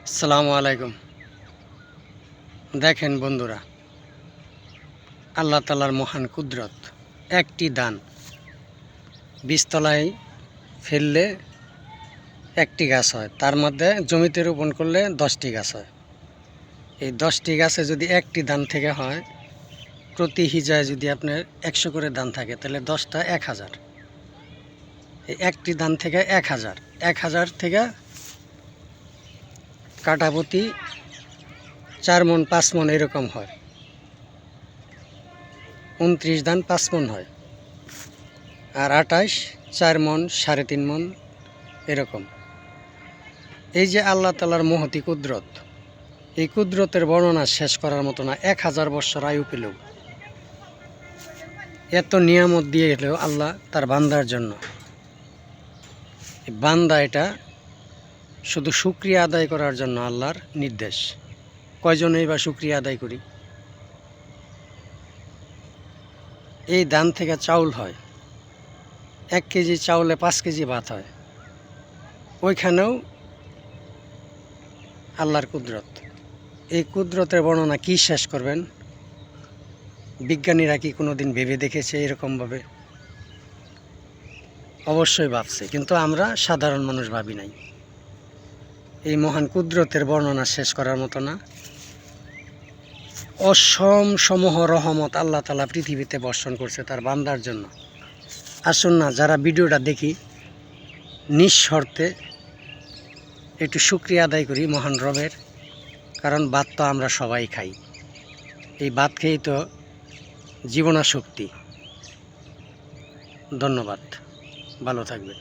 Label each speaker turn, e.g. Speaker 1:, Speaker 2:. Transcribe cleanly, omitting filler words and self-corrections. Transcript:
Speaker 1: আসসালামু আলাইকুম। দেখেন বন্ধুরা, আল্লাহ তাআলার মহান কুদরত। একটি দান বীজতলায় ফেললে একটি গাছ হয়, তার মধ্যে জমিতে রোপণ করলে 10টি গাছ হয়। এই 10টি গাছে যদি একটি দান থেকে হয়, প্রতি হিজায় যদি আপনার 100 করে দান থাকে, তাহলে 10টা 1000। এই একটি দান থেকে 1000, 1000 থেকে কাঠাপ্রতি 4 মণ 5 মণ এরকম হয়। 29 দান 5 মণ হয়, আর 28 4 মণ 3.5 মণ এরকম। এই যে আল্লাহ তাআলার মহতি কুদরত, এই কুদরতের বর্ণনা শেষ করার মতো না। 1000 বৎসর আয়ু পেলেও, এত নিয়ামত দিয়ে গেলেও আল্লাহ তার বান্দার জন্য, বান্দা এটা শুধু শুকরিয়া আদায় করার জন্য আল্লাহর নির্দেশ। কয়জনেই বা শুকরিয়া আদায় করি? এই দান থেকে চাউল হয়, 1 কেজি চাউলে 5 কেজি ভাত হয়। ওইখানেও আল্লাহর কুদরত। এই কুদরতের বর্ণনা কি শেষ করবেন? বিজ্ঞানীরা কি কোনোদিন ভেবে দেখেছে এরকমভাবে? অবশ্যই ভাবছে, কিন্তু আমরা সাধারণ মানুষ ভাবি নাই। এই মহান কুদরতের বর্ণনা শেষ করার মতো না। অসম সমূহ রহমত আল্লাহ তাআলা পৃথিবীতে বর্ষণ করছে তার বান্দার জন্য। আসুন না, যারা ভিডিওটা দেখি, নিঃশর্তে একটু শুকরিয়া আদায় করি মহান রবের। কারণ ভাত তো আমরা সবাই খাই, এই ভাত খেয়েই তো জীবনাশক্তি। ধন্যবাদ, ভালো থাকবেন।